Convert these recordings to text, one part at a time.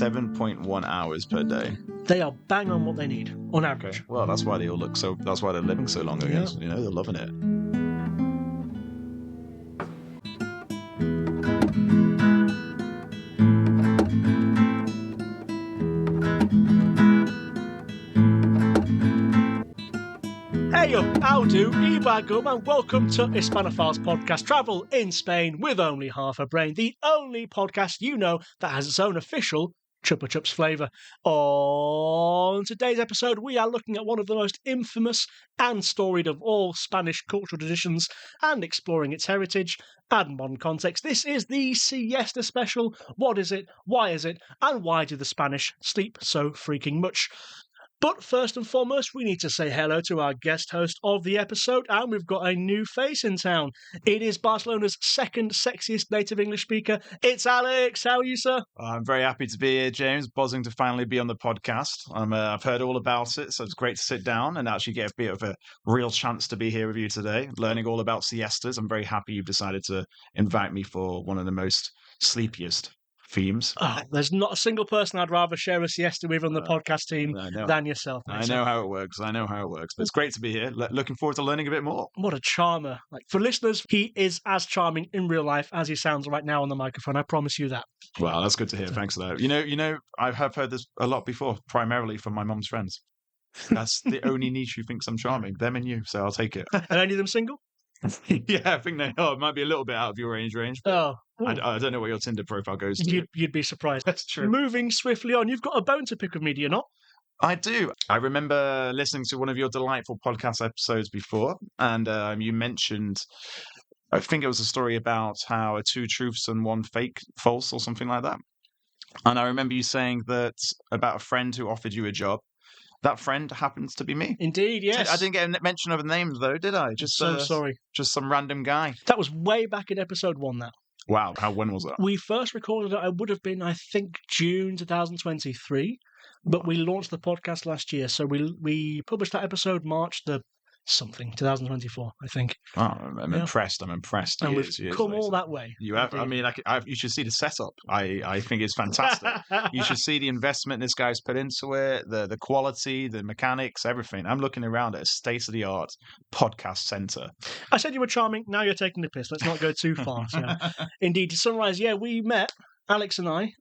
7.1 hours per day. They are bang on what they need, on average. Okay. Well, that's why they all look so. That's why they're living so long. I guess. You know, they're loving it. Hey up, how do, Ibagum, and welcome to Hispanophiles Podcast, travel in Spain with only half a brain, the only podcast you know that has its own official Chupa Chups flavour. On today's episode, we are looking at one of the most infamous and storied of all Spanish cultural traditions and exploring its heritage and modern context. This is the Siesta Special. What is it? Why is it? And why do the Spanish sleep so freaking much? But first and foremost, we need to say hello to our guest host of the episode, and we've got a new face in town. It is Barcelona's second sexiest native English speaker. It's Alex. How are you, sir? I'm very happy to be here, James. Buzzing to finally be on the podcast. I've heard all about it, so it's great to sit down and actually get a bit of a real chance to be here with you today, learning all about siestas. I'm very happy you've decided to invite me for one of the most sleepiest themes. Oh, there's not a single person I'd rather share a siesta with on the podcast team than yourself. I know how it works. But it's great to be here. Looking forward to learning a bit more. What a charmer. Like, for listeners, he is as charming in real life as he sounds right now on the microphone. I promise you that. Well, that's good to hear. Thanks for that. You know, I have heard this a lot before, primarily from my mum's friends. That's the only niche who thinks I'm charming. Them and you. So I'll take it. Are any of them single? Yeah, I think they are. It might be a little bit out of your age range. Oh. I don't know what your Tinder profile goes to. You'd be surprised. That's true. Moving swiftly on, you've got a bone to pick with me, do you not? I do. I remember listening to one of your delightful podcast episodes before, and you mentioned, I think it was a story about how 2 truths and 1 false, or something like that. And I remember you saying that about a friend who offered you a job. That friend happens to be me. Indeed, yes. I didn't get a mention of a name, though, did I? Sorry. Just some random guy. That was way back in episode 1, that. Wow. When was that? We first recorded it, it would have been, I think, June 2023, but we launched the podcast last year. So we published that episode March 2024, I think. Oh, I'm impressed. And we've come all that way. You have. Indeed. I mean, you should see the setup. I think it's fantastic. You should see the investment this guy's put into it, the quality, the mechanics, everything. I'm looking around at a state-of-the-art podcast center. I said you were charming. Now you're taking the piss. Let's not go too far. So. Indeed, to summarise, we met. Alex and I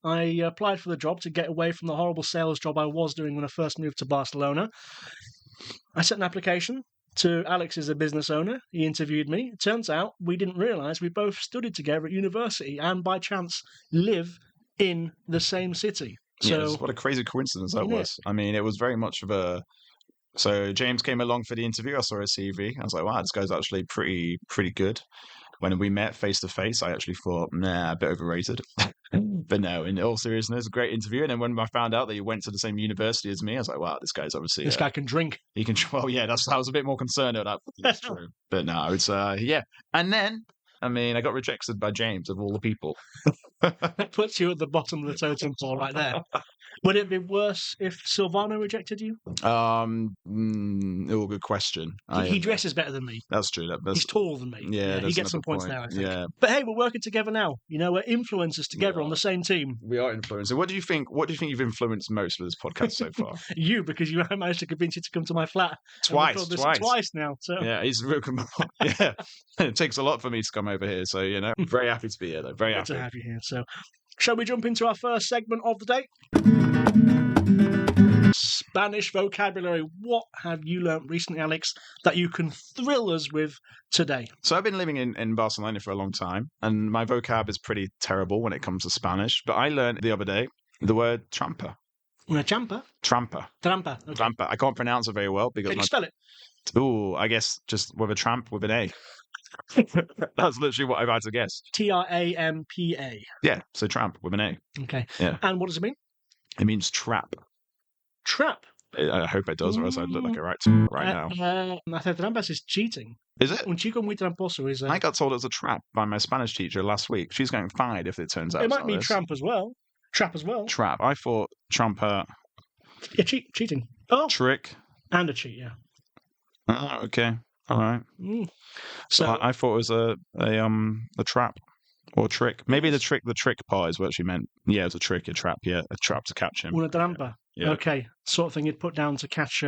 applied for the job to get away from the horrible sales job I was doing when I first moved to Barcelona. I sent an application to Alex is a business owner. He interviewed me. It turns out we didn't realise we both studied together at university and by chance live in the same city. So what a crazy coincidence that was. I mean, it was very much of a... So James came along for the interview. I saw his CV. I was like, wow, this guy's actually pretty good. When we met face to face, I actually thought, a bit overrated. But no, in all seriousness, a great interview. And then when I found out that he went to the same university as me, I was like, wow, this guy's obviously... This guy can drink. He can... Well, yeah, I was a bit more concerned at that. That's true. But no, it's... yeah. And then, I mean, I got rejected by James, of all the people. That puts you at the bottom of the totem pole right there. Would it be worse if Silvano rejected you? Good question. He dresses better than me. That's true. He's taller than me. Yeah, he gets some points there, I think. Yeah. But hey, we're working together now. You know, we're influencers together on the same team. We are influencers. What do you think you've influenced most with this podcast so far? You, because I managed to convince you to come to my flat. Twice now. So. Yeah, yeah. It takes a lot for me to come over here, so very happy to be here though. Very happy to have you here. So shall we jump into our first segment of the day? Spanish vocabulary. What have you learnt recently, Alex, that you can thrill us with today? So I've been living in Barcelona for a long time, and my vocab is pretty terrible when it comes to Spanish. But I learned the other day the word trampa. Trampa? Trampa. Trampa. Okay. Trampa. I can't pronounce it very well because... Can you spell it? Oh, I guess just with a tramp with an A. That's literally what I've had to guess. Trampa. Yeah, so tramp with an A. Okay. Yeah. And what does it mean? It means trap. Trap? I hope it does, or else I'd look like a right now. Hacer trampas is cheating. Is it? Un chico muy tramposo is... I got told it was a trap by my Spanish teacher last week. She's getting fired if it turns out it might mean tramp as well. Trap as well. Trap. I thought tramper... Yeah, cheating. Oh. Trick. And a cheat, yeah. Oh, okay. All right. So I thought it was a trap. Or trick. Maybe the trick part is what she meant. Yeah, it was a trick, a trap to catch him. Una trampa. Yeah. Okay, sort of thing you'd put down to catch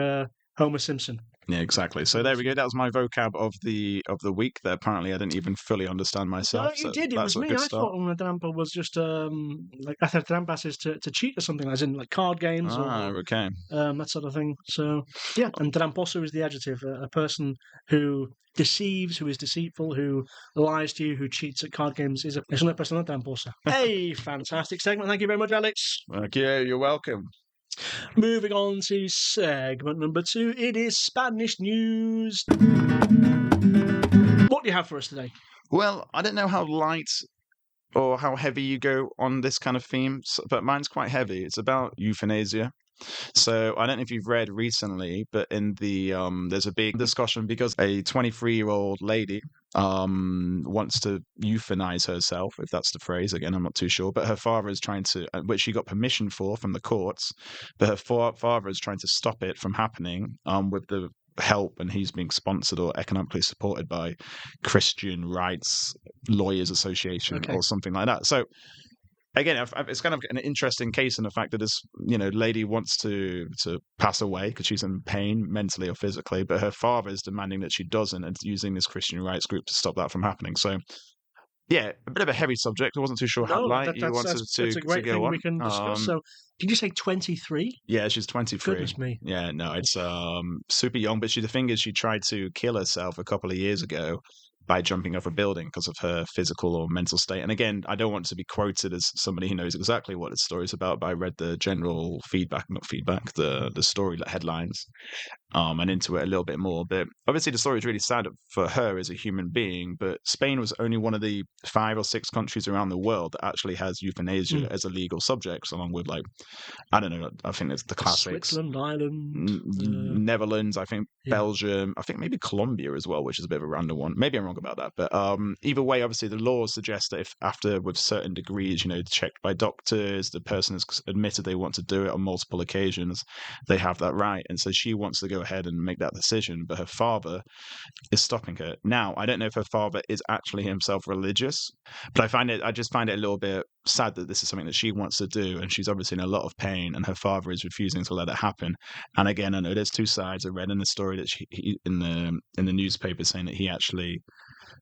Homer Simpson. Yeah, exactly. So there we go. That was my vocab of the week that apparently I didn't even fully understand myself. No, you did. It was me. I thought una trampa was just like hacer trampas is to cheat or something, as in like card games or okay. that sort of thing. So yeah, and tramposo is the adjective. A person who deceives, who is deceitful, who lies to you, who cheats at card games is una persona tramposa. Hey, fantastic segment. Thank you very much, Alex. Thank you. You're welcome. Moving on to segment number 2, it is Spanish news. What do you have for us today? Well, I don't know how light or how heavy you go on this kind of theme, but mine's quite heavy. It's about euthanasia. So I don't know if you've read recently, but in the there's a big discussion because a 23-year-old lady wants to euthanize herself, if that's the phrase. Again, I'm not too sure, but her father is trying to, which she got permission for from the courts, but her father is trying to stop it from happening with the help, and he's being sponsored or economically supported by Christian Rights Lawyers Association or something like that. So again, it's kind of an interesting case in the fact that this, lady wants to pass away because she's in pain mentally or physically, but her father is demanding that she doesn't and using this Christian rights group to stop that from happening. So, yeah, a bit of a heavy subject. I wasn't too sure how light you wanted that's a great thing we can discuss. So, did you say 23? Yeah, she's 23. Goodness me. Yeah, no, it's super young. But the thing is, she tried to kill herself a couple of years ago by jumping off a building because of her physical or mental state. And again, I don't want to be quoted as somebody who knows exactly what the story is about, but I read the general the story headlines, and into it a little bit more. But obviously the story is really sad for her as a human being, but Spain was only one of the 5 or 6 countries around the world that actually has euthanasia as a legal subject, along with I don't know, I think it's the classics. Switzerland, Ireland, Netherlands, I think Belgium, I think maybe Colombia as well, which is a bit of a random one. Maybe I'm wrong about that. But either way, obviously the laws suggest that if after with certain degrees, checked by doctors, the person has admitted they want to do it on multiple occasions, they have that right. And so she wants to go ahead and make that decision, but her father is stopping her. Now, I don't know if her father is actually himself religious, but I just find it a little bit sad that this is something that she wants to do, and she's obviously in a lot of pain, and her father is refusing to let it happen. And again, I know there's 2 sides. I read in the story that he in the newspaper saying that he actually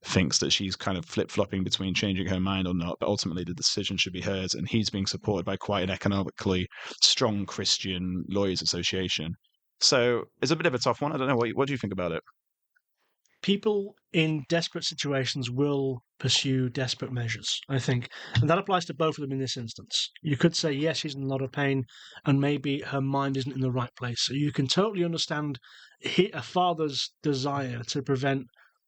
thinks that she's kind of flip-flopping between changing her mind or not, but ultimately the decision should be hers, and he's being supported by quite an economically strong Christian lawyers association. So it's a bit of a tough one. I don't know. What do you think about it? People in desperate situations will pursue desperate measures, I think. And that applies to both of them in this instance. You could say, yes, she's in a lot of pain, and maybe her mind isn't in the right place. So you can totally understand a father's desire to prevent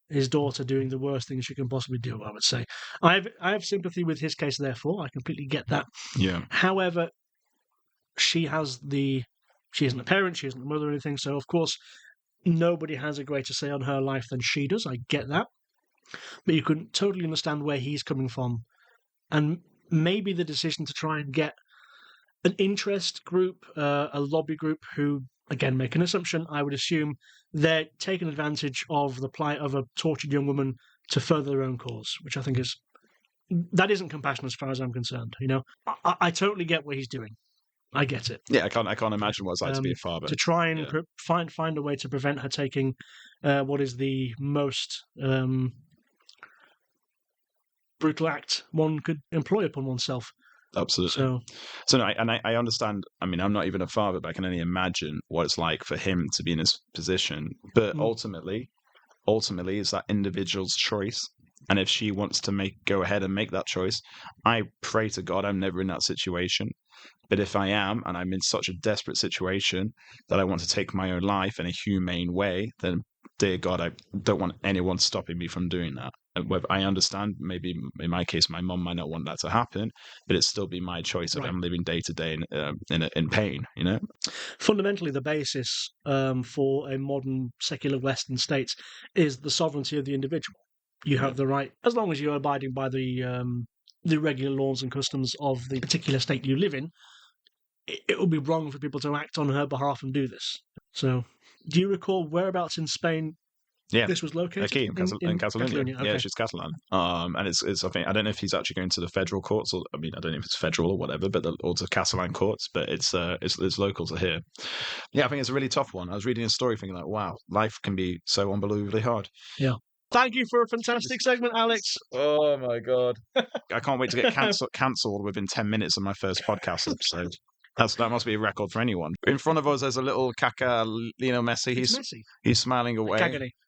his daughter doing the worst thing she can possibly do, I would say. I have sympathy with his case, therefore. I completely get that. Yeah. However, she isn't a parent, she isn't a mother or anything, so of course nobody has a greater say on her life than she does. I get that. But you can totally understand where he's coming from. And maybe the decision to try and get an interest group, a lobby group who, again, make an assumption, I would assume they're taking advantage of the plight of a tortured young woman to further their own cause, which I think that isn't compassion as far as I'm concerned. I totally get what he's doing. I get it. Yeah, I can't imagine what it's like to be a father. To try and find a way to prevent her taking what is the most brutal act one could employ upon oneself. Absolutely. So no, I understand. I mean, I'm not even a father, but I can only imagine what it's like for him to be in his position. But ultimately, it's that individual's choice. And if she wants to go ahead and make that choice, I pray to God I'm never in that situation. But if I am, and I'm in such a desperate situation that I want to take my own life in a humane way, then dear God, I don't want anyone stopping me from doing that. And I understand, maybe in my case, my mum might not want that to happen, but it'd still be my choice if I'm living day to day in pain, Fundamentally, the basis for a modern secular Western state is the sovereignty of the individual. You have the right, as long as you're abiding by the regular laws and customs of the particular state you live in, it would be wrong for people to act on her behalf and do this. So, do you recall whereabouts in Spain Yeah, This was located Aquí in Catalonia. Catalonia. Okay. Yeah, she's Catalan. And it's I think I don't know if he's actually going to the federal courts, or I mean I don't know if it's federal or whatever, but or to Catalan courts, but it's local to here. Yeah, I think it's a really tough one. I was reading a story thinking like, wow, life can be so unbelievably hard. Yeah. Thank you for a fantastic segment, Alex. Oh my god, I can't wait to get cancelled within 10 minutes of my first podcast episode. That must be a record for anyone. In front of us, there's a little Kaká Lionel Messi. He's smiling away.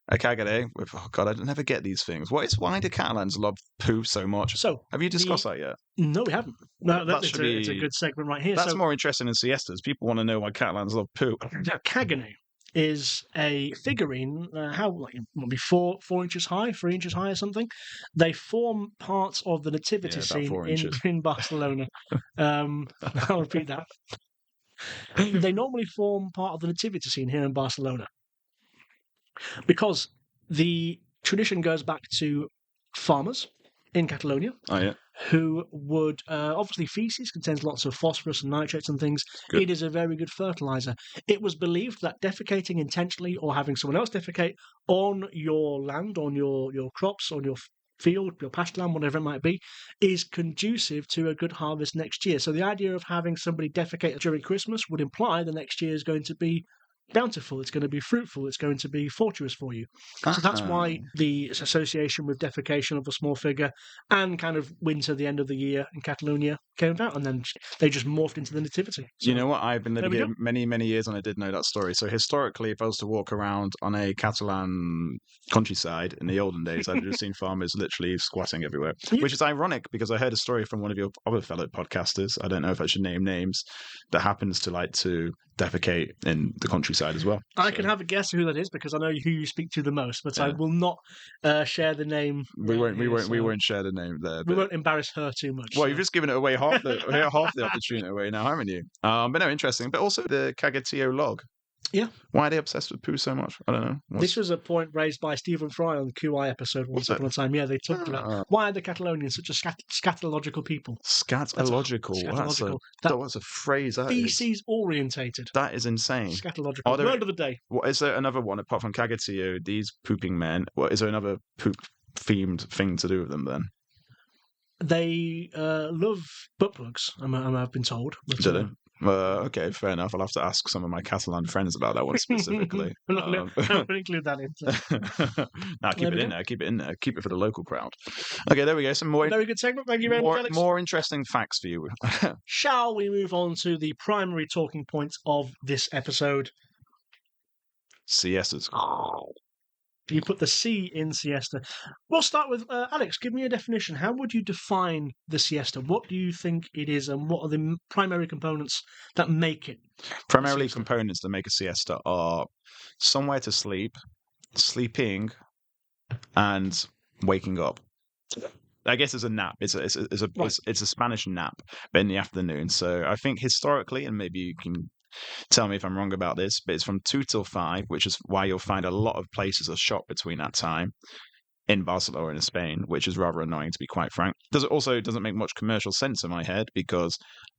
A Cagade. Oh god, I never get these things. Why do Catalans love poo so much? So have you discussed that yet? No, we haven't. No, it's a good segment right here. That's more interesting than siestas. People want to know why Catalans love poo. Cagane is a figurine, maybe 4 inches high, 3 inches high or something. They form parts of the nativity scene in Barcelona. I'll repeat that. They normally form part of the nativity scene here in Barcelona because the tradition goes back to farmers in Catalonia. Oh, yeah. Who would obviously feces contains lots of phosphorus and nitrates and things. Good. It is a very good fertilizer. It was believed that defecating intentionally or having someone else defecate on your land, on your crops, on your field, your pasture land, whatever it might be, is conducive to a good harvest next year. So the idea of having somebody defecate during Christmas would imply the next year is going to be bountiful, it's going to be fruitful, it's going to be fortuitous for you. So that's why the association with defecation of a small figure and kind of winter, the end of the year in Catalonia came about, and then they just morphed into the nativity. So, you know what? I've been living here many, many years, and I did know that story. So historically, if I was to walk around on a Catalan countryside in the olden days, I'd have seen farmers literally squatting everywhere, which is ironic because I heard a story from one of your other fellow podcasters. I don't know if I should name names, that happens to like to defecate in the countryside as well. I can have a guess who that is because I know who you speak to the most, but I will not share the name. We won't share the name there. We won't embarrass her too much. Well, you've just given it away half the opportunity away now, haven't you? But no, interesting. But also the Cagatillo log. Yeah. Why are they obsessed with poo so much? I don't know. This was a point raised by Stephen Fry on the QI episode once upon a time. Yeah, they talked about why are the Catalonians such a scatological people? Scatological. That's a phrase. Feces orientated. That is insane. Scatological. Word of the day. What is there another one apart from Cagatillo? These pooping men. What is there another poop themed thing to do with them then? They love butt plugs. I've been told. Do they? Okay, fair enough. I'll have to ask some of my Catalan friends about that one specifically. I'm not going to include that in. Keep it in there. Keep it in there. Keep it for the local crowd. Okay, there we go. Some more very good segment. Thank you very much, Alex. More interesting facts for you. Shall we move on to the primary talking points of this episode? Siestas. You put the C in siesta. We'll start with Alex. Give me a definition. How would you define the siesta? What do you think it is, and what are the primary components that make it? Primarily, components that make a siesta are somewhere to sleep, sleeping, and waking up. I guess it's a nap. It's a Spanish nap, but in the afternoon. So I think historically, and maybe you can tell me if I'm wrong about this, but it's from 2 till 5, which is why you'll find a lot of places are shut between that time in Barcelona and Spain, which is rather annoying, to be quite frank. Doesn't make much commercial sense in my head because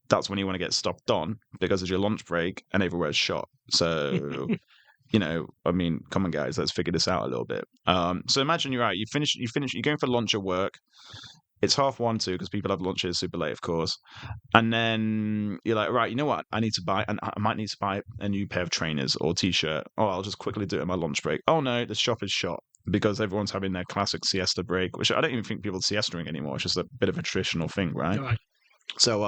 that's when you want to get stopped on because it's your lunch break and everywhere's shut. So, I mean, come on, guys, let's figure this out a little bit. So imagine you're out, you're going for lunch at work. It's 1:30, 2 because people have lunches super late, of course. And then you're like, right, you know what? I might need to buy a new pair of trainers or t-shirt. Oh, I'll just quickly do it in my lunch break. Oh no, the shop is shut because everyone's having their classic siesta break, which I don't even think people are siestaing anymore. It's just a bit of a traditional thing, right? Right. So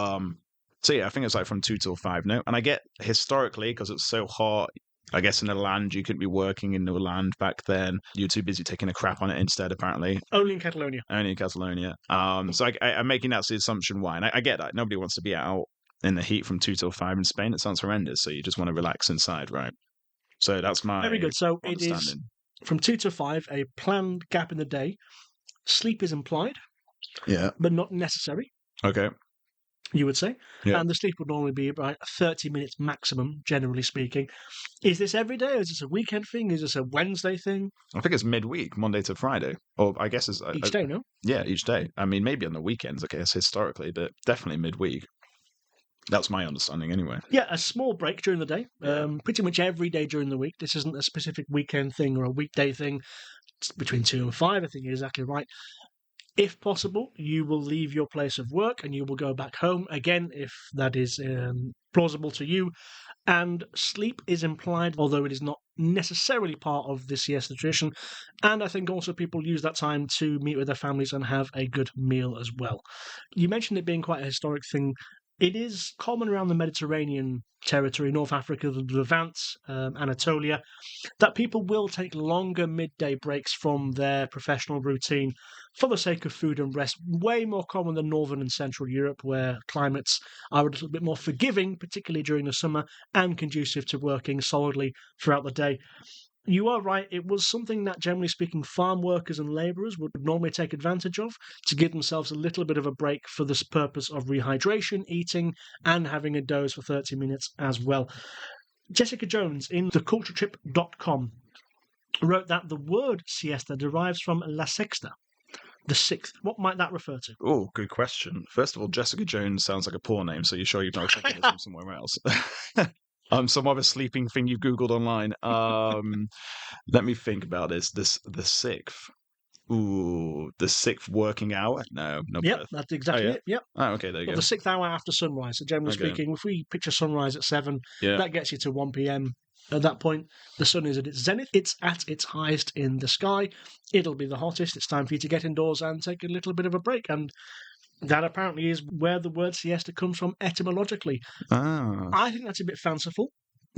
yeah, I think it's like from 2 till 5 now. And I get historically, because it's so hot, I guess in the land, you couldn't be working in the land back then. You're too busy taking a crap on it instead, apparently. Only in Catalonia. So I'm making that the assumption why. And I get that. Nobody wants to be out in the heat from 2 till 5 in Spain. It sounds horrendous. So you just want to relax inside, right? So that's my Very good. So it is from 2 to 5, a planned gap in the day. Sleep is implied. Yeah. But not necessary. Okay. You would say. Yeah. And the sleep would normally be about 30 minutes maximum, generally speaking. Is this every day? Is this a weekend thing? Is this a Wednesday thing? I think it's midweek, Monday to Friday. Or I guess it's... Each day, no? Yeah, each day. I mean, maybe on the weekends, I guess, historically, but definitely midweek. That's my understanding anyway. Yeah, a small break during the day, Yeah. pretty much every day during the week. This isn't a specific weekend thing or a weekday thing. It's between 2 and 5, I think you're exactly right. If possible, you will leave your place of work and you will go back home again, if that is plausible to you. And sleep is implied, although it is not necessarily part of the siesta tradition. And I think also people use that time to meet with their families and have a good meal as well. You mentioned it being quite a historic thing. It is common around the Mediterranean territory, North Africa, the Levant, Anatolia, that people will take longer midday breaks from their professional routine for the sake of food and rest. Way more common than Northern and Central Europe, where climates are a little bit more forgiving, particularly during the summer, and conducive to working solidly throughout the day. You are right, it was something that, generally speaking, farm workers and labourers would normally take advantage of to give themselves a little bit of a break for the purpose of rehydration, eating, and having a doze for 30 minutes as well. Jessica Jones in theculturetrip.com wrote that the word siesta derives from la sexta, the sixth. What might that refer to? Oh, good question. First of all, Jessica Jones sounds like a porn name, so you're sure you've not taken this from somewhere else? Some other sleeping thing you've Googled online. Let me think about this. The sixth. Ooh, the sixth working hour? No, Yep, birth. that's exactly it. Yep. Oh, okay, there you Well, go. the 6th hour after sunrise. So generally speaking, if we picture sunrise at 7, that gets you to 1 p.m. At that point, the sun is at its zenith. It's at its highest in the sky. It'll be the hottest. It's time for you to get indoors and take a little bit of a break. And that apparently is where the word siesta comes from etymologically. Ah. I think that's a bit fanciful.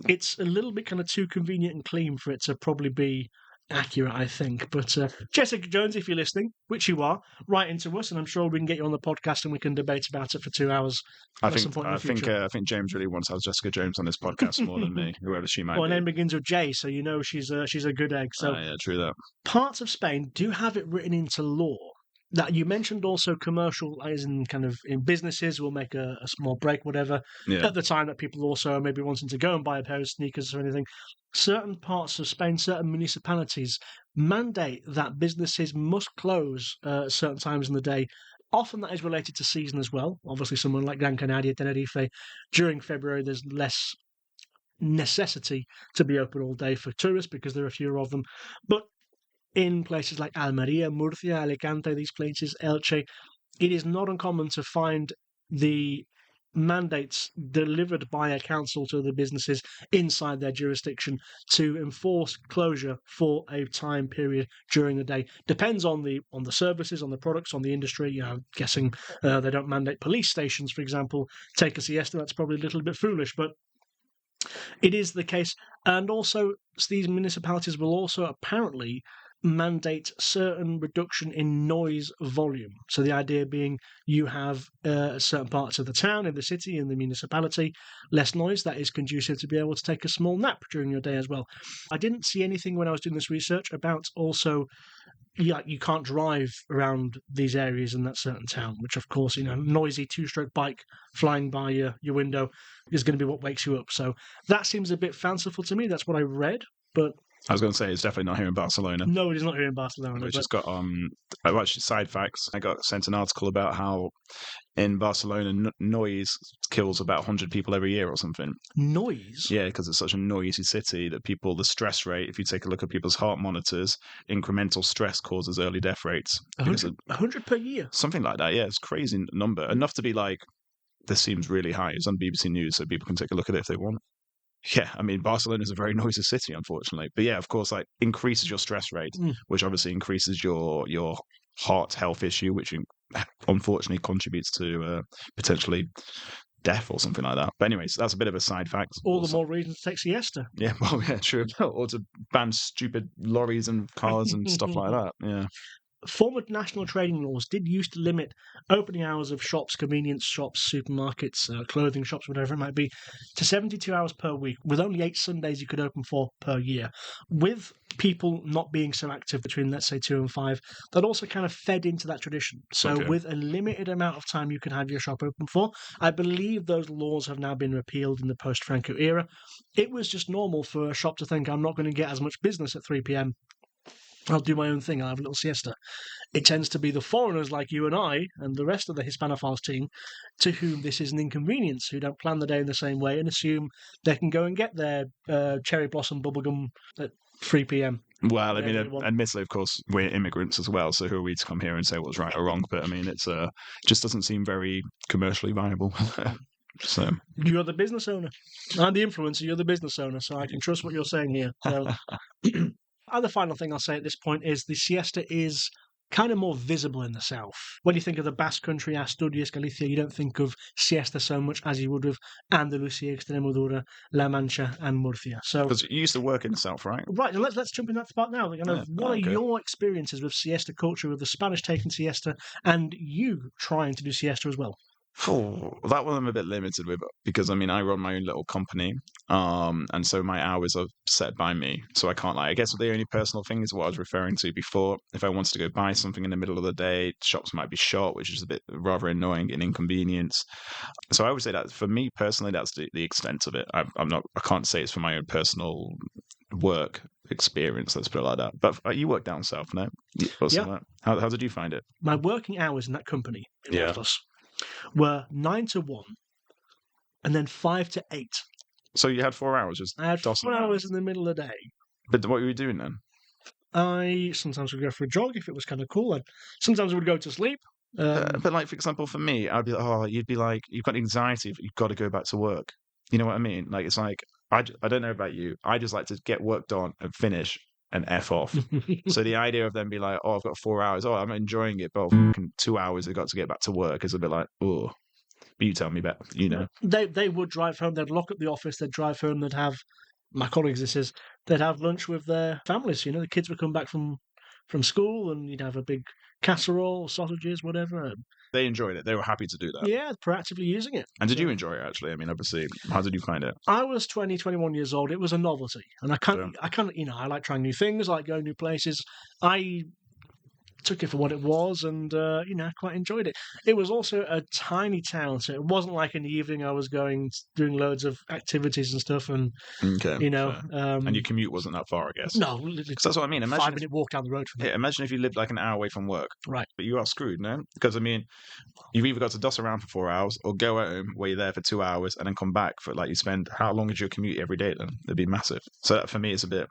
It's a little bit kind of too convenient and clean for it to probably be accurate, I think. But Jessica Jones, if you're listening, which you are, write into us, and I'm sure we can get you on the podcast and we can debate about it for 2 hours. I think James really wants to have Jessica Jones on this podcast more than me, whoever she might be. Well, her name begins with J, so you know she's a good egg. So yeah, true that. Parts of Spain do have it written into law. That you mentioned also commercial, as in kind of in businesses will make a small break, whatever, at the time that people also are maybe wanting to go and buy a pair of sneakers or anything. Certain parts of Spain, certain municipalities mandate that businesses must close at certain times in the day. Often that is related to season as well. Obviously, someone like Gran Canaria, Tenerife, during February, there's less necessity to be open all day for tourists because there are fewer of them. But in places like Almeria, Murcia, Alicante, these places, Elche, it is not uncommon to find the mandates delivered by a council to the businesses inside their jurisdiction to enforce closure for a time period during the day. Depends on the services, on the products, on the industry. You know, I'm guessing they don't mandate police stations, for example, take a siesta. That's probably a little bit foolish, but it is the case. And also, these municipalities will also apparently mandate certain reduction in noise volume. So the idea being you have certain parts of the town, in the city, in the municipality, less noise. That is conducive to be able to take a small nap during your day as well. I didn't see anything when I was doing this research about also you can't drive around these areas in that certain town, which of course, noisy 2-stroke bike flying by your window is going to be what wakes you up. So that seems a bit fanciful to me. That's what I read, but I was going to say it's definitely not here in Barcelona. No, it is not here in Barcelona. Which has got actually side facts. I got sent an article about how in Barcelona noise kills about 100 people every year or something. Noise? Yeah, because it's such a noisy city that the stress rate, if you take a look at people's heart monitors, incremental stress causes early death rates. 100 per year? Something like that, yeah. It's a crazy number. Enough to be like, this seems really high. It's on BBC News, so people can take a look at it if they want. Yeah, I mean, Barcelona is a very noisy city, unfortunately. But yeah, of course, like increases your stress rate, which obviously increases your heart health issue, which unfortunately contributes to potentially death or something like that. But anyways, that's a bit of a side fact. All the more reason to take siesta. Yeah, well, yeah, true. Or to ban stupid lorries and cars and stuff like that. Yeah. Former national trading laws did used to limit opening hours of shops, convenience shops, supermarkets, clothing shops, whatever it might be, to 72 hours per week, with only 8 Sundays you could open for per year. With people not being so active between, let's say, 2 and 5, that also kind of fed into that tradition. So with a limited amount of time you can have your shop open for, I believe those laws have now been repealed in the post-Franco era. It was just normal for a shop to think, I'm not going to get as much business at 3 p.m. I'll do my own thing. I'll have a little siesta. It tends to be the foreigners like you and I and the rest of the Hispanophiles team to whom this is an inconvenience, who don't plan the day in the same way and assume they can go and get their cherry blossom bubblegum at 3 p.m. Well, I mean, admittedly, of course, we're immigrants as well, so who are we to come here and say what's right or wrong? But I mean, it's just doesn't seem very commercially viable. So you're the business owner. I'm the influencer. You're the business owner, so I can trust what you're saying here. So, and the final thing I'll say at this point is the siesta is kind of more visible in the south. When you think of the Basque Country, Asturias, Galicia, you don't think of siesta so much as you would of Andalusia, Extremadura, La Mancha, and Murcia. So, because you used to work in the south, right? Right, and let's jump in that spot now. What are your experiences with siesta culture, with the Spanish taking siesta, and you trying to do siesta as well? Oh, that one I'm a bit limited with because I mean I run my own little company, and so my hours are set by me, so I can't I guess the only personal thing is what I was referring to before. If I wanted to go buy something in the middle of the day, shops might be shut, which is a bit rather annoying and inconvenience. So I would say that for me personally, that's the extent of it. I can't say it's for my own personal work experience. Let's put it like that. But you work down south, no? Yeah. How did you find it? My working hours in that company, Yeah. were 9 to 1 and then 5 to 8. So you had 4 hours just I had 4 hours in the middle of the day. But what were you doing then? I sometimes would go for a jog if it was kind of cool. Sometimes I would go to sleep. But like, for example, for me, I'd be like, you'd be like, you've got anxiety, you've got to go back to work. You know what I mean? Like, it's like, I don't know about you. I just like to get work done and finish and F off. So the idea of them be like, oh, I've got 4 hours. Oh, I'm enjoying it. But 2 hours, I've got to get back to work is a bit like, oh, you tell me better, you know. They would drive home. They'd lock up the office. They'd drive home. They'd have, my colleagues, they'd have lunch with their families. You know, the kids would come back from school and you'd have a big casserole, sausages, whatever. They enjoyed it. They were happy to do that. Yeah, proactively using it. And did you enjoy it, actually? I mean, obviously, how did you find it? I was 21 years old. It was a novelty. And I like trying new things, I like going new places. I took it for what it was and, quite enjoyed it. It was also a tiny town, so it wasn't like in the evening I was doing loads of activities and stuff. And, and your commute wasn't that far, I guess. No. Because that's what I mean. Imagine 5-minute walk down the road from here. Imagine if you lived like an hour away from work. Right. But you are screwed, no? Because, I mean, you've either got to doss around for 4 hours or go home where you're there for 2 hours and then come back for, like, you spend, how long is your commute every day then? It'd be massive. So that, for me, it's a bit,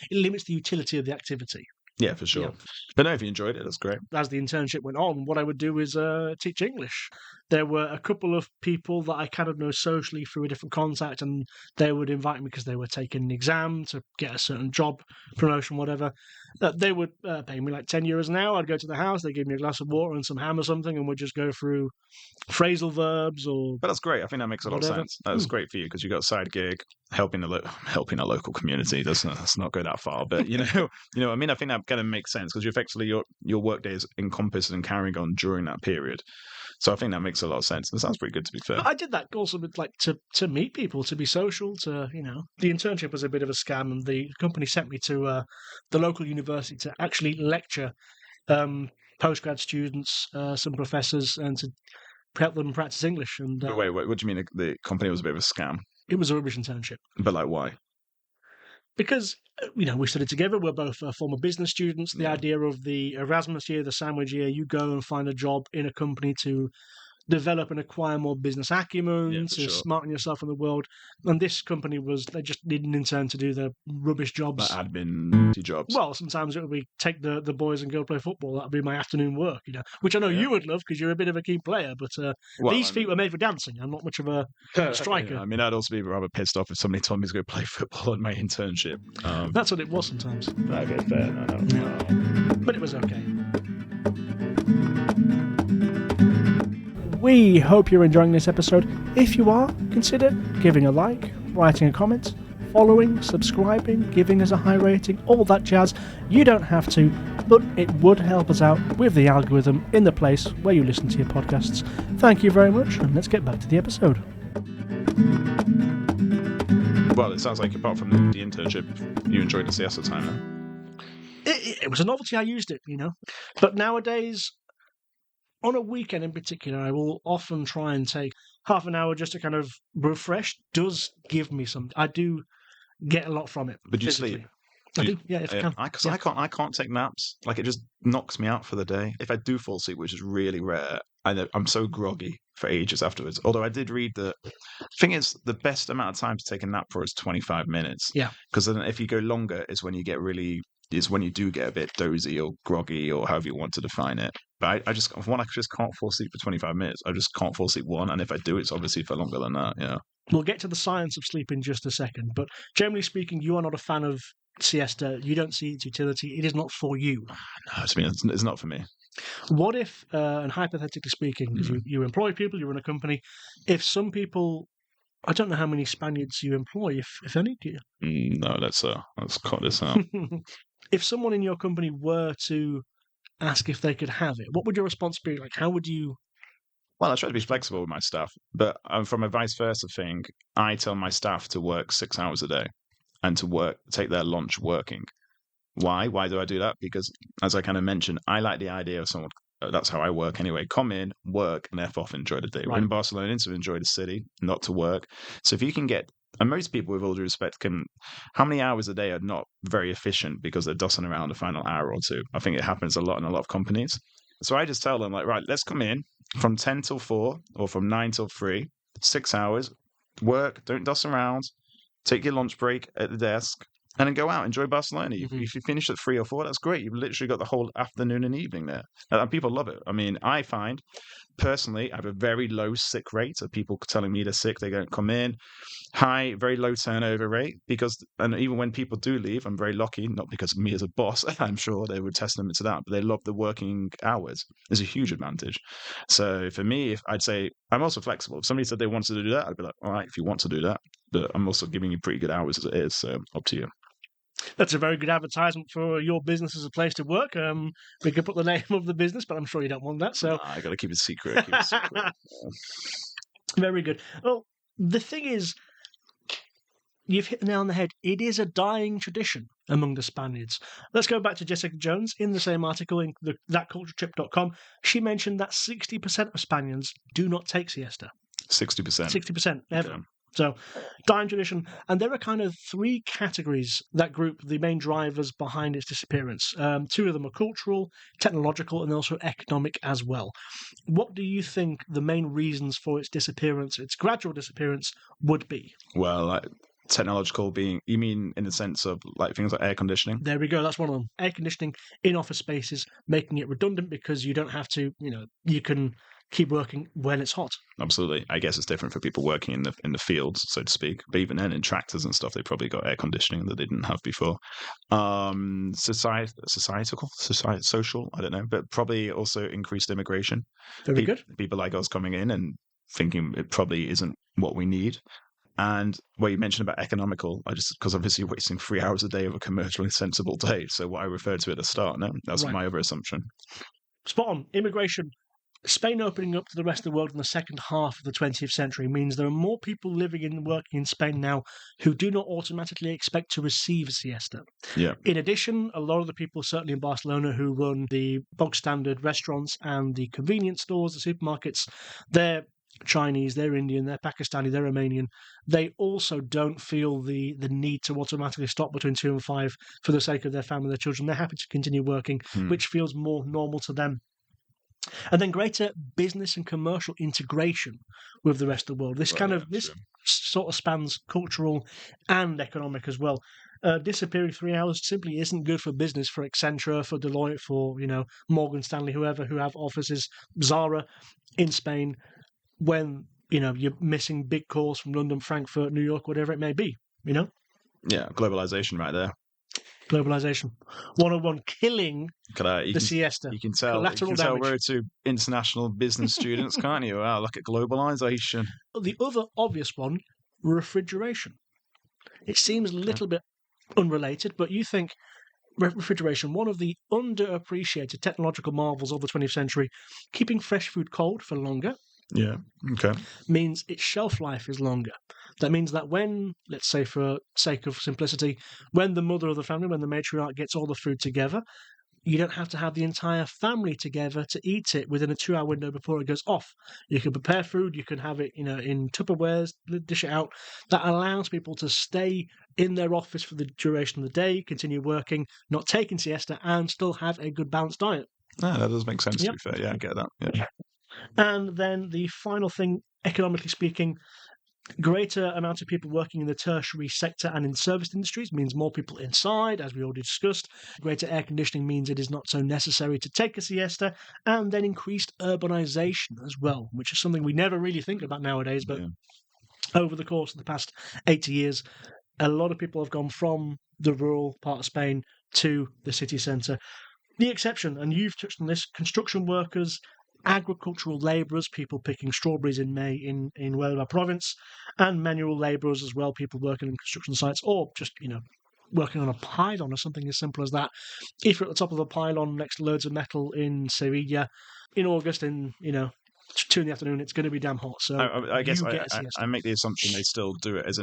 It limits the utility of the activity. Yeah, for sure. Yeah. But no, if you enjoyed it, that's great. As the internship went on, what I would do is teach English. There were a couple of people that I kind of know socially through a different contact, and they would invite me because they were taking an exam to get a certain job, promotion, whatever. They would pay me like €10 an hour. I'd go to the house, they'd give me a glass of water and some ham or something, and we'd just go through phrasal verbs or. But that's great. I think that makes a lot of sense. That's great for you because you've got a side gig, helping a local community. Let's not go that far, but you know what I mean. I think that kind of makes sense because effectively your work day is encompassed and carrying on during that period. So I think that makes a lot of sense. It sounds pretty good, to be fair. But I did that also with to meet people, to be social, to The internship was a bit of a scam, and the company sent me to the local university to actually lecture postgrad students, some professors, and to help them practice English. And but wait, what do you mean the company was a bit of a scam? It was a rubbish internship. But like, why? Because, we studied together. We're both former business students. The idea of the Erasmus year, the sandwich year, you go and find a job in a company to develop and acquire more business acumen, smarten yourself in the world. And this company they just need an intern to do the rubbish jobs. Like admin jobs. Well, sometimes it would be take the boys and go play football. That would be my afternoon work, which I know you would love because you're a bit of a keen player. But these feet were made for dancing. I'm not much of a striker. Yeah, I mean, I'd also be rather pissed off if somebody told me to go play football in my internship. That's what it was sometimes. Okay, fair. No. But it was okay. We hope you're enjoying this episode. If you are, consider giving a like, writing a comment, following, subscribing, giving us a high rating, all that jazz. You don't have to, but it would help us out with the algorithm in the place where you listen to your podcasts. Thank you very much, and let's get back to the episode. Well, it sounds like apart from the internship, you enjoyed the siesta time then. It was a novelty. I used it, But nowadays, on a weekend in particular, I will often try and take half an hour just to kind of refresh. Does give me something. I do get a lot from it. But you sleep? I do, yeah, if I can. Because I can't take naps. Like it just knocks me out for the day. If I do fall asleep, which is really rare, I'm so groggy for ages afterwards. Although I did read that thing is the best amount of time to take a nap for is 25 minutes. Yeah. Because then if you go longer, is when you do get a bit dozy or groggy or however you want to define it. But I just can't fall asleep for 25 minutes. I just can't fall asleep and if I do, it's obviously for longer than that. Yeah. We'll get to the science of sleep in just a second, but generally speaking, you are not a fan of siesta. You don't see its utility. It is not for you. No, it's not for me. What if, and hypothetically speaking, because you employ people, you run a company, if some people, I don't know how many Spaniards you employ, if any, do you? No, let's cut this out. If someone in your company were to ask if they could have it, what would your response be? Like, how would you? Well, I try to be flexible with my staff, but from a vice versa thing, I tell my staff to work 6 hours a day and to take their lunch working. Why? Why do I do that? Because, as I kind of mentioned, I like the idea of someone. That's how I work anyway. Come in, work, and F off, enjoy the day. We're in Barcelona to enjoy the city, not to work. So if you can get, and most people, with all due respect, how many hours a day are not very efficient because they're dossing around the final hour or two? I think it happens a lot in a lot of companies. So I just tell them, like, right, let's come in from 10 till 4 or from 9 till 3, 6 hours, work, don't doss around, take your lunch break at the desk, and then go out, enjoy Barcelona. If you finish at 3 or 4, that's great. You've literally got the whole afternoon and evening there. And people love it. I mean, I find, personally, I have a very low sick rate of people telling me they're sick, they don't come in. High, very low turnover rate, and even when people do leave, I'm very lucky, not because of me as a boss, I'm sure they would testament to that, but they love the working hours. It's a huge advantage. So for me, I'd say, I'm also flexible. If somebody said they wanted to do that, I'd be like, all right, if you want to do that, but I'm also giving you pretty good hours as it is, so up to you. That's a very good advertisement for your business as a place to work. We could put the name of the business, but I'm sure you don't want that. So I got to keep it secret. Very good. Well, the thing is, you've hit the nail on the head. It is a dying tradition among the Spaniards. Let's go back to Jessica Jones. In the same article in thatculturetrip.com, she mentioned that 60% of Spaniards do not take siesta. 60%. 60% ever. Yeah. So, dying tradition. And there are kind of three categories that group the main drivers behind its disappearance. Two of them are cultural, technological, and also economic as well. What do you think the main reasons for its disappearance, its gradual disappearance, would be? Well, technological being, you mean in the sense of like things like air conditioning? There we go. That's one of them. Air conditioning in office spaces, making it redundant because you don't have to, you can keep working when it's hot. Absolutely. I guess it's different for people working in the fields, so to speak. But even then, in tractors and stuff, they probably got air conditioning that they didn't have before. Social, I don't know, but probably also increased immigration. Very good. People like us coming in and thinking it probably isn't what we need. And you mentioned about economical, because obviously you're wasting 3 hours a day of a commercially sensible day. So what I referred to at the start, no, that's my other assumption. Spot on. Immigration. Spain opening up to the rest of the world in the second half of the 20th century means there are more people living and working in Spain now who do not automatically expect to receive a siesta. Yeah. In addition, a lot of the people, certainly in Barcelona, who run the bog standard restaurants and the convenience stores, the supermarkets, they're Chinese, they're Indian, they're Pakistani, they're Romanian. They also don't feel the need to automatically stop between 2 and 5 for the sake of their family, their children. They're happy to continue working, which feels more normal to them. And then greater business and commercial integration with the rest of the world. This sort of spans cultural and economic as well. Disappearing 3 hours simply isn't good for business, for Accenture, for Deloitte, for Morgan Stanley, whoever, who have offices, Zara in Spain, when you're missing big calls from London, Frankfurt, New York, whatever it may be. Yeah, globalization right there. Globalization 101, killing the siesta. You can tell we're two international business students, can't you? Wow, look at globalization. The other obvious one, refrigeration. It seems a little bit unrelated, but you think refrigeration, one of the underappreciated technological marvels of the 20th century, keeping fresh food cold for longer. Yeah, okay. Means its shelf life is longer. That means that when, let's say for sake of simplicity, when the mother of the family, when the matriarch gets all the food together, You don't have to have the entire family together to eat it within a 2-hour window before it goes off. You can prepare food, you can have it, in Tupperwares, dish it out. That allows people to stay in their office for the duration of the day, continue working, not taking siesta, and still have a good balanced diet. No, that does make sense, Yep. to be fair. Yeah, I get that. Yeah. And then the final thing, economically speaking, greater amount of people working in the tertiary sector and in service industries means more people inside, as we already discussed. Greater air conditioning means it is not so necessary to take a siesta, and then increased urbanization as well, which is something we never really think about nowadays. But over the course of the past 80 years, a lot of people have gone from the rural part of Spain to the city centre. The exception, and you've touched on this, construction workers, agricultural labourers, people picking strawberries in May in Huelva province, and manual labourers as well, people working in construction sites, or just, working on a pylon or something as simple as that. If you're at the top of a pylon next to loads of metal in Sevilla in August, in 2 in the afternoon, it's going to be damn hot. So I guess I make the assumption they still do it as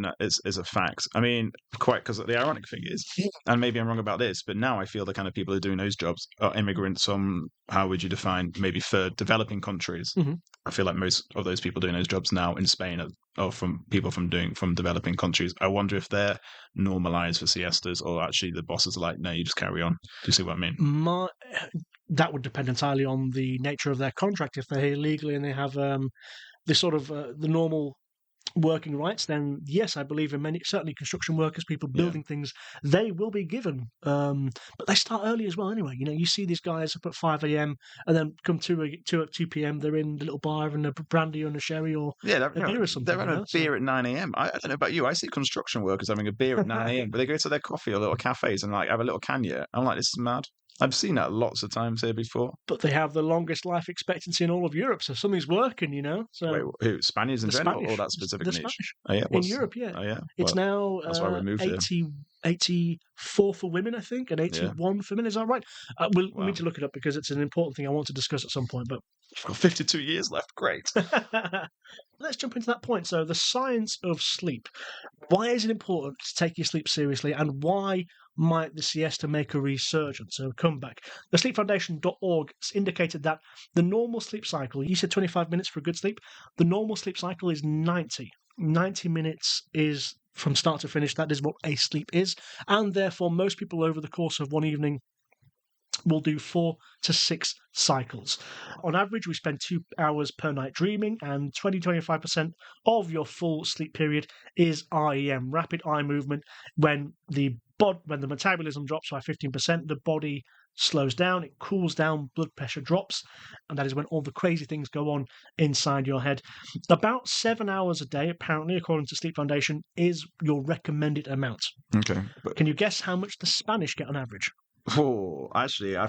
a fact. I mean, quite, because the ironic thing is, and maybe I'm wrong about this, but now I feel the kind of people who are doing those jobs are immigrants from, how would you define, maybe third developing countries. Mm-hmm. I feel like most of those people doing those jobs now in Spain are from people from developing countries. I wonder if they're normalized for siestas, or actually the bosses are like, no, you just carry on. Do you see what I mean? That would depend entirely on the nature of their contract. If they're here legally and they have the sort of the normal working rights, then yes, I believe in many, certainly construction workers, people building things, they will be given. But they start early as well anyway. You see these guys up at 5 a.m. and then come 2 p.m. they're in the little bar and a brandy and a sherry or a beer or something. They're having a beer at 9 a.m. I don't know about you. I see construction workers having a beer at 9 a.m. but they go to their coffee or little cafes and have a little canya. I'm like, this is mad. I've seen that lots of times here before. But they have the longest life expectancy in all of Europe, so something's working, So wait, who? Spaniards in general, or that specific niche? Spanish. Oh yeah, in Europe, yeah. Oh yeah. It's now that's why we moved 84 for women, I think, and 81 for men. Is that right? We'll need to look it up because it's an important thing I want to discuss at some point. But I've got 52 years left. Great. Let's jump into that point. So the science of sleep. Why is it important to take your sleep seriously, and why might the siesta make a resurgence, a comeback? The sleepfoundation.org indicated that the normal sleep cycle, you said 25 minutes for a good sleep, the normal sleep cycle is 90. 90 minutes is from start to finish. That is what a sleep is. And therefore, most people over the course of one evening will do 4 to 6 cycles. On average, we spend 2 hours per night dreaming, and 20-25% of your full sleep period is REM, rapid eye movement. When the metabolism drops by 15%, the body slows down, it cools down, blood pressure drops, and that is when all the crazy things go on inside your head. About 7 hours a day, apparently, according to Sleep Foundation, is your recommended amount. Okay. Can you guess how much the Spanish get on average? Oh, actually, I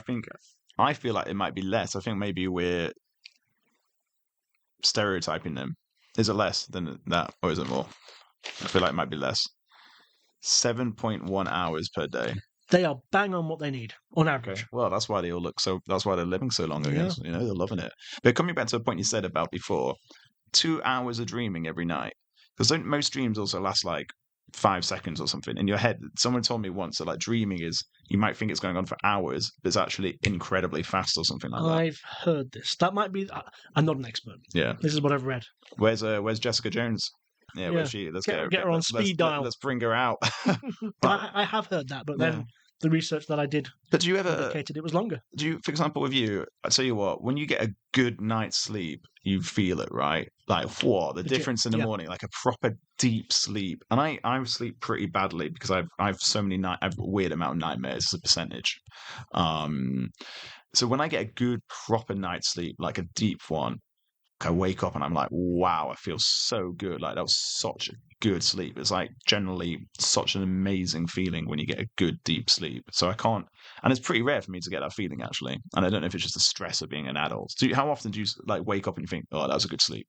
feel like it might be less. I think maybe we're stereotyping them. Is it less than that, or is it more? I feel like it might be less. 7.1 hours per day. They are bang on what they need on average. Okay. Well, that's why they all look so. That's why they're living so long. I guess they're loving it. But coming back to the point you said about before, 2 hours of dreaming every night. Because don't most dreams also last like 5 seconds or something in your head? Someone told me once that like dreaming is, you might think it's going on for hours, but it's actually incredibly fast or something like that. I've heard this. That might be. I'm not an expert. Yeah. This is what I've read. Where's Jessica Jones? Yeah. Where's she? Let's get her on speed dial. Let's bring her out. I have heard that, but then the research that I did. But do you ever indicated it was longer? Do you, for example, with you? I tell you what, when you get a good night's sleep, you feel it, right? Like what the difference in the morning, like a proper deep sleep. And I sleep pretty badly because I've so many I've a weird amount of nightmares as a percentage. So when I get a good proper night's sleep, like a deep one, I wake up and I'm like, wow, I feel so good. Like that was such a good sleep. It's like generally such an amazing feeling when you get a good deep sleep. So I can't, and it's pretty rare for me to get that feeling actually. And I don't know if it's just the stress of being an adult. How often do you like wake up and you think, oh, that was a good sleep?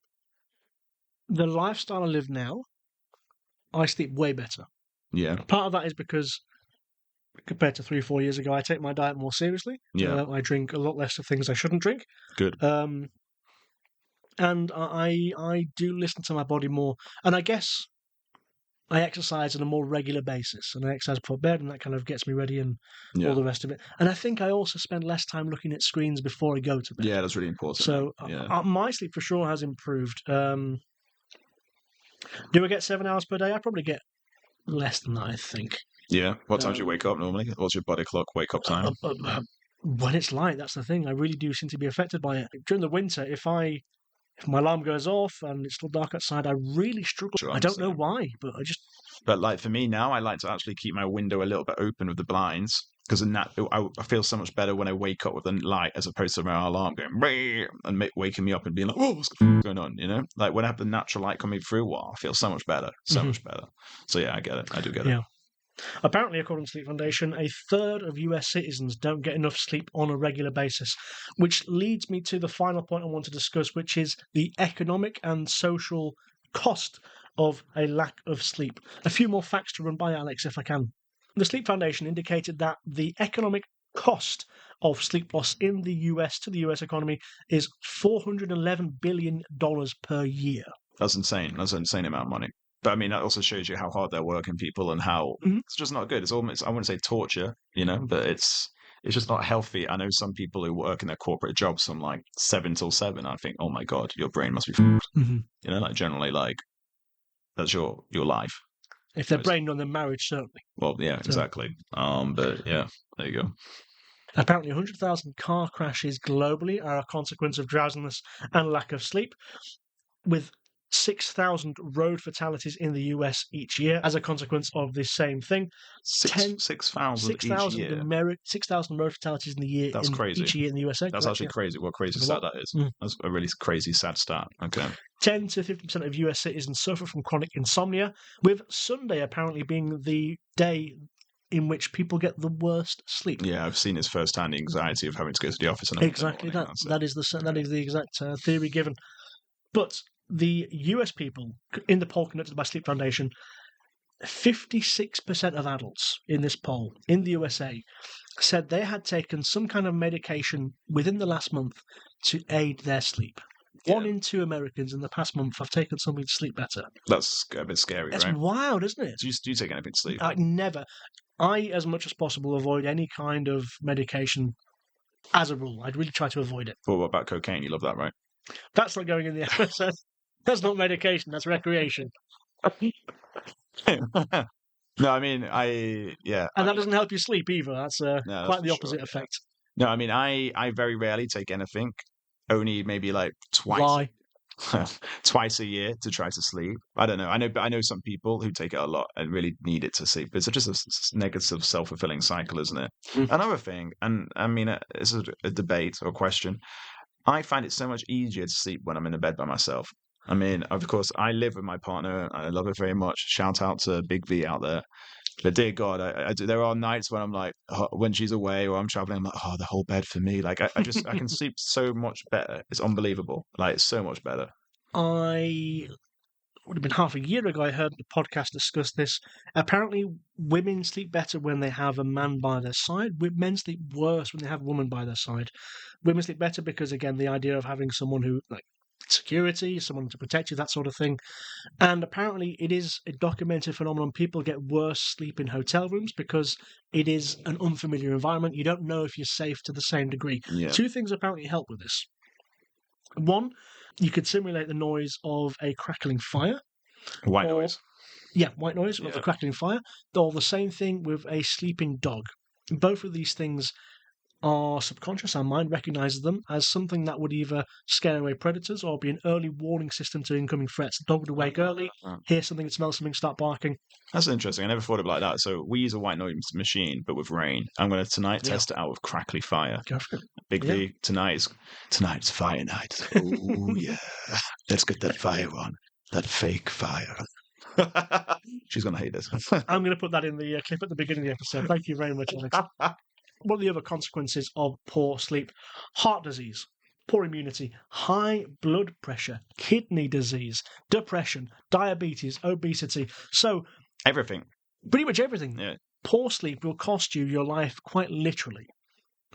The lifestyle I live now, I sleep way better. Yeah. Part of that is because compared to 3-4 years ago, I take my diet more seriously. Yeah. I drink a lot less of things I shouldn't drink. Good. And I do listen to my body more. And I guess I exercise on a more regular basis, and I exercise before bed, and that kind of gets me ready and all the rest of it. And I think I also spend less time looking at screens before I go to bed. Yeah, that's really important. So my sleep for sure has improved. Do I get 7 hours per day? I probably get less than that, I think. Yeah. What time do you wake up normally? What's your body clock wake up time? When it's light, that's the thing. I really do seem to be affected by it. During the winter, if my alarm goes off and it's still dark outside, I really struggle. Sure, I don't know why, but I just... But like for me now, I like to actually keep my window a little bit open with the blinds, because I feel so much better when I wake up with the light as opposed to my alarm going and waking me up and being like, "Oh, what's going on?" You know, like when I have the natural light coming through, I feel so much better, much better. So yeah, I get it. I do get it. Apparently, according to Sleep Foundation, a third of US citizens don't get enough sleep on a regular basis, which leads me to the final point I want to discuss, which is the economic and social cost of a lack of sleep. A few more facts to run by, Alex, if I can. The Sleep Foundation indicated that the economic cost of sleep loss in the US to the US economy is $411 billion per year. That's insane. That's an insane amount of money. But I mean, that also shows you how hard they're working people and how it's just not good. It's almost, I wouldn't say torture, but it's just not healthy. I know some people who work in their corporate jobs from like 7 till 7. I think, oh my God, your brain must be, like generally like that's your life. If they're brain on their marriage, certainly. Well, yeah, exactly. But yeah, there you go. Apparently 100,000 car crashes globally are a consequence of drowsiness and lack of sleep, with 6,000 road fatalities in the US each year as a consequence of this same thing. 6,000 each year. 6,000 road fatalities in the year. That's crazy. Each year in the USA. That's actually crazy. What crazy stat that is. That's a really crazy sad stat. Okay. 10 to 50% of US citizens suffer from chronic insomnia, with Sunday apparently being the day in which people get the worst sleep. Yeah, I've seen this firsthand, the anxiety of having to go to the office. And exactly that. That is the exact theory given. But the US people, in the poll conducted by Sleep Foundation, 56% of adults in this poll in the USA said they had taken some kind of medication within the last month to aid their sleep. 1 in 2 Americans in the past month have taken something to sleep better. That's a bit scary, That's right? That's wild, isn't it? Do you take anything to sleep? Never. I, as much as possible, avoid any kind of medication as a rule. I'd really try to avoid it. Well, what about cocaine? You love that, right? That's not going in the episode. That's not medication, that's recreation. No, I mean, And that doesn't help you sleep either. That's quite the opposite effect. No, I mean, I very rarely take anything. Only maybe like twice a year to try to sleep. I don't know. I know some people who take it a lot and really need it to sleep. It's just a negative self-fulfilling cycle, isn't it? Another thing, and I mean, it's a debate or a question. I find it so much easier to sleep when I'm in a bed by myself. I mean, of course, I live with my partner. I love her very much. Shout out to Big V out there. But dear God, I do, there are nights when I'm like, when she's away or I'm traveling, I'm like, the whole bed for me. Like, I can sleep so much better. It's unbelievable. Like, it's so much better. Would have been half a year ago, I heard the podcast discuss this. Apparently, women sleep better when they have a man by their side. Men sleep worse when they have a woman by their side. Women sleep better because, again, the idea of having someone who, like, security, someone to protect you, that sort of thing. And apparently it is a documented phenomenon. People get worse sleep in hotel rooms because it is an unfamiliar environment. You don't know if you're safe to the same degree. Yeah. 2 things apparently help with this. 1, you could simulate the noise of a crackling fire. White noise. Yeah, white noise of a crackling fire. Or the same thing with a sleeping dog. Both of these things our subconscious, our mind recognizes them as something that would either scare away predators or be an early warning system to incoming threats. The dog would wake early, hear something, smell something, start barking. That's interesting. I never thought of it like that. So we use a white noise machine, but with rain. I'm going to tonight test it out with crackly fire. Go for it. Big V, tonight's fire night. Oh, yeah. Let's get that fire on. That fake fire. She's going to hate this. I'm going to put that in the clip at the beginning of the episode. Thank you very much, Alex. One of the other consequences of poor sleep: heart disease, poor immunity, high blood pressure, kidney disease, depression, diabetes, obesity. So everything. Pretty much everything. Yeah. Poor sleep will cost you your life quite literally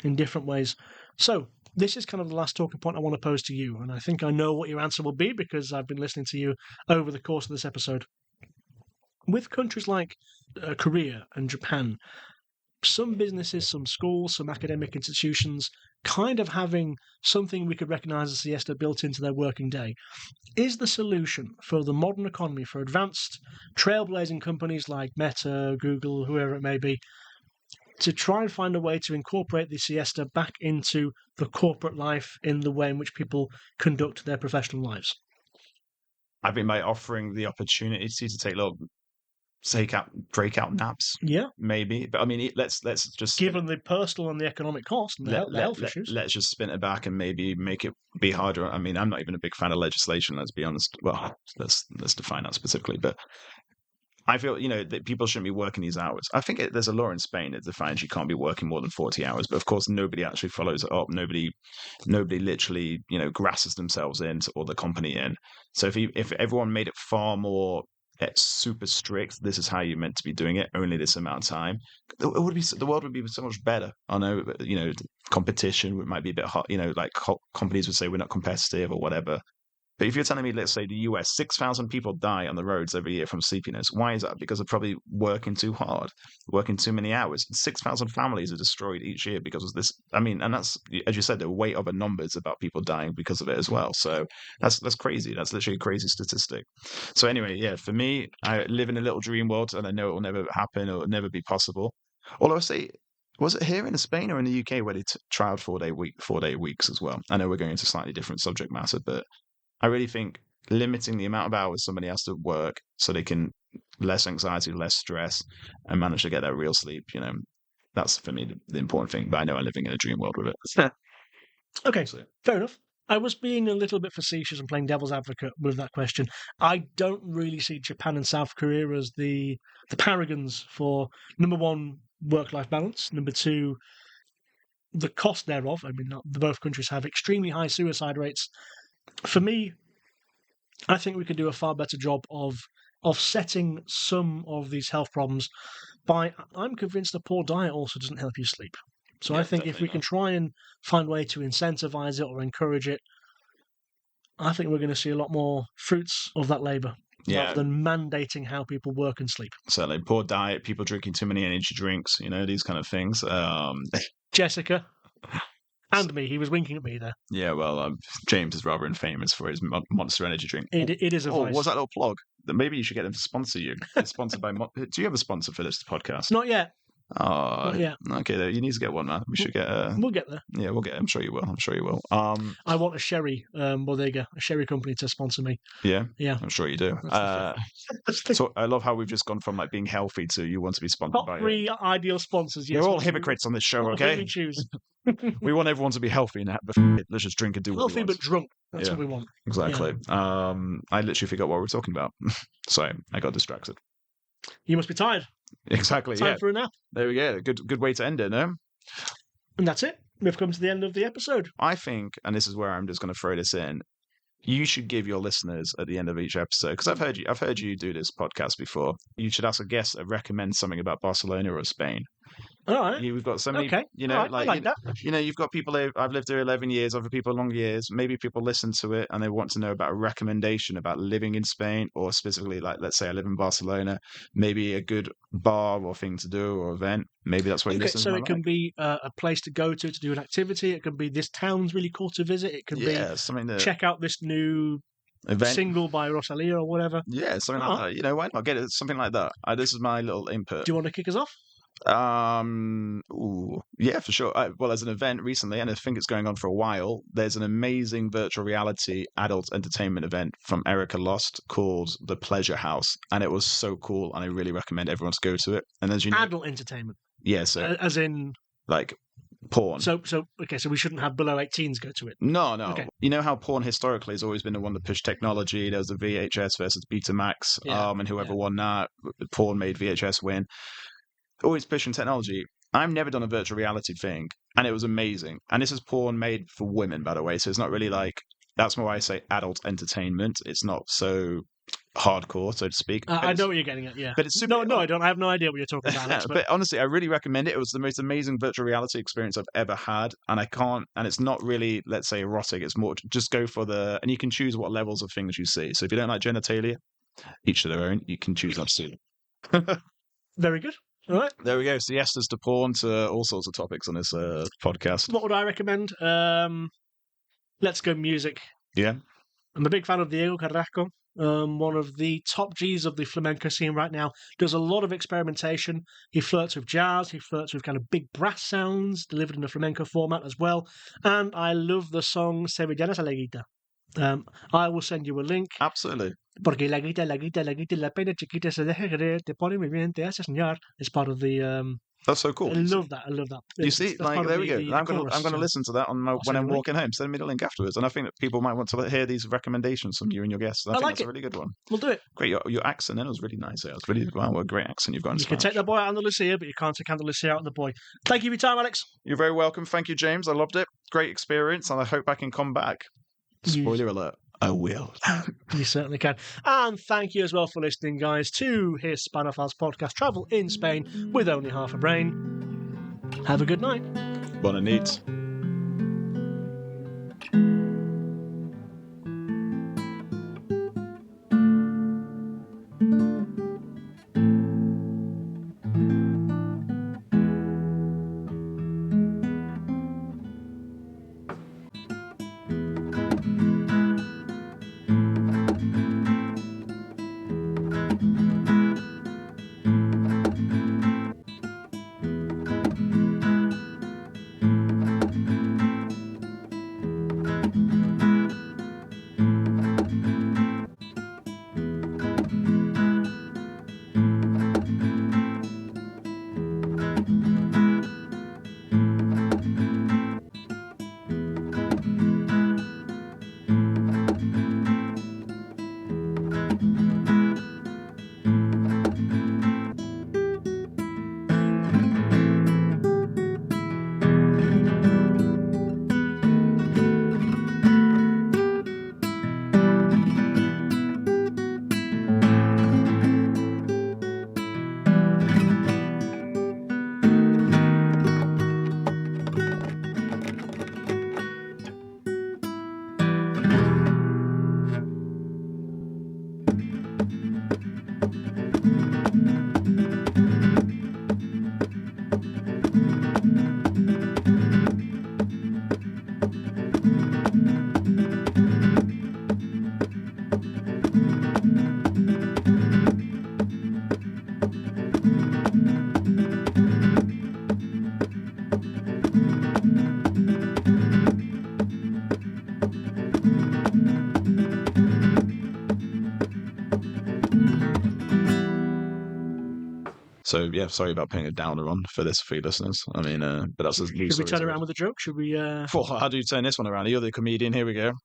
in different ways. So this is kind of the last talking point I want to pose to you, and I think I know what your answer will be because I've been listening to you over the course of this episode. with countries like Korea and Japan, some businesses, some schools, some academic institutions kind of having something we could recognize as siesta built into their working day is the solution for the modern economy, for advanced, trailblazing companies like Meta, Google, whoever it may be, to try and find a way to incorporate the siesta back into the corporate life in the way in which people conduct their professional lives. I think by offering the opportunity to take little breakout naps, Yeah, maybe. But I mean, let's just given the personal and the economic cost and the health issues. Let's just spin it back and maybe make it be harder. I mean, I'm not even a big fan of legislation. Let's be honest. Well, let's define that specifically. But I feel, that people shouldn't be working these hours. I think there's a law in Spain that defines you can't be working more than 40 hours. But of course, nobody actually follows it up. Nobody literally, grasses themselves into or the company in. So if everyone made it far more super strict, this is how you're meant to be doing it, only this amount of time, the world would be so much better. I know, competition might be a bit hot. Like companies would say we're not competitive or whatever. But if you're telling me, let's say the US, 6,000 people die on the roads every year from sleepiness. Why is that? Because they're probably working too hard, working too many hours. 6,000 families are destroyed each year because of this. I mean, and that's, as you said, the weight of the numbers about people dying because of it as well. So that's crazy. That's literally a crazy statistic. So anyway, yeah, for me, I live in a little dream world, and I know it will never happen or it will never be possible. Although I say, was it here in Spain or in the UK where they trialed 4-day weeks as well? I know we're going into slightly different subject matter, but I really think limiting the amount of hours somebody has to work so they can less anxiety, less stress, and manage to get that real sleep. That's for me the important thing. But I know I'm living in a dream world with it. Okay, fair enough. I was being a little bit facetious and playing devil's advocate with that question. I don't really see Japan and South Korea as the paragons for, number one, work-life balance, number two, the cost thereof. I mean, both countries have extremely high suicide rates. For me, I think we could do a far better job of offsetting some of these health problems by, I'm convinced a poor diet also doesn't help you sleep. So Yeah, I think if we can try and find a way to incentivize it or encourage it, I think we're going to see a lot more fruits of that labor rather than mandating how people work and sleep. Certainly, poor diet, people drinking too many energy drinks, these kind of things. Jessica. And me, he was winking at me there. Yeah, well, James is rather infamous for his Monster Energy drink. It is a vice. What's that little plug? Maybe you should get them to sponsor you. It's sponsored by. Do you have a sponsor for this podcast? Not yet. Oh, yeah. Okay. You need to get one, man. We should get. We'll get there. Yeah, we'll get. I'm sure you will. I want a sherry bodega, a sherry company to sponsor me. Yeah. Yeah. I'm sure you do. So I love how we've just gone from like being healthy to you want to be sponsored by. Top 3 ideal sponsors. Yes, You're all hypocrites on this show, okay? We choose. We want everyone to be healthy now, but let's just drink and do what healthy we want. but drunk. That's what we want. Exactly. Yeah. I literally forgot what we were talking about. Sorry, I got distracted. You must be tired. Exactly. Time for a nap. There we go. Good way to end it, no? And that's it. We've come to the end of the episode. I think, and this is where I'm just going to throw this in, you should give your listeners at the end of each episode, because I've heard you do this podcast before. You should ask a guest to recommend something about Barcelona or Spain. All right. We've got so many, right. I like that. You've got people I've lived here 11 years, other people long years. Maybe people listen to it and they want to know about a recommendation about living in Spain, or specifically, like, let's say I live in Barcelona, maybe a good bar or thing to do or event. Maybe that's what you listen to. So it can be a place to go to do an activity. It can be this town's really cool to visit. It can be something to check out this new event single by Rosalia or whatever. Yeah, something like that. Why not get it? Something like that. This is my little input. Do you want to kick us off? Yeah, for sure. Well, as an event recently, and I think it's going on for a while, there's an amazing virtual reality adult entertainment event from Erica Lost called The Pleasure House, and it was so cool, and I really recommend everyone to go to it. And as you know, adult entertainment. Yeah, so as in like porn. So we shouldn't have below 18s go to it. No. Okay. You know how porn historically has always been the one that pushed technology. There was the VHS versus Betamax, and whoever won that, porn made VHS win. Always pushing technology. I've never done a virtual reality thing, and it was amazing. And this is porn made for women, by the way, so it's not really like, that's more why I say adult entertainment. It's not so hardcore, so to speak. I know what you're getting at, yeah. But it's super, no, I don't. I have no idea what you're talking about. But honestly, I really recommend it. It was the most amazing virtual reality experience I've ever had, and it's not really, let's say, erotic. It's more just go for and you can choose what levels of things you see. So if you don't like genitalia, each to their own. You can choose not to see them. Very good. All right. There we go. Siestas to porn to all sorts of topics on this podcast. What would I recommend? Let's go music. Yeah. I'm a big fan of Diego Carrasco, one of the top Gs of the flamenco scene right now. Does a lot of experimentation. He flirts with jazz. He flirts with kind of big brass sounds delivered in a flamenco format as well. And I love the song Sevillanas a la Guita. I will send you a link. Absolutely. Porque la guita, la pena chiquita se deja querer, te pone muy bien, te hace soñar. It's part of the. That's so cool. I love that. You see, like, there we go. I'm gonna listen to that when I'm walking home. Send me the link afterwards, and I think that people might want to hear these recommendations from you and your guests. I think that's a really good one. We'll do it. Great, your accent then was really nice. It was really wow, what a great accent you've got in You Spanish. can take the boy out on the Lucia, but you can't take Andalusia out on the boy. Thank you for your time, Alex. You're very welcome. Thank you, James. I loved it. Great experience, and I hope I can come back. Spoiler alert. I will. You certainly can. And thank you as well for listening, guys, to Hispanophiles Podcast, Travel in Spain with Only Half a Brain. Have a good night. Bona nit. So yeah, sorry about putting a downer on for this for you listeners. I mean, but that's as Should we turn around with a joke? Should we? How do you turn this one around? You're the comedian. Here we go.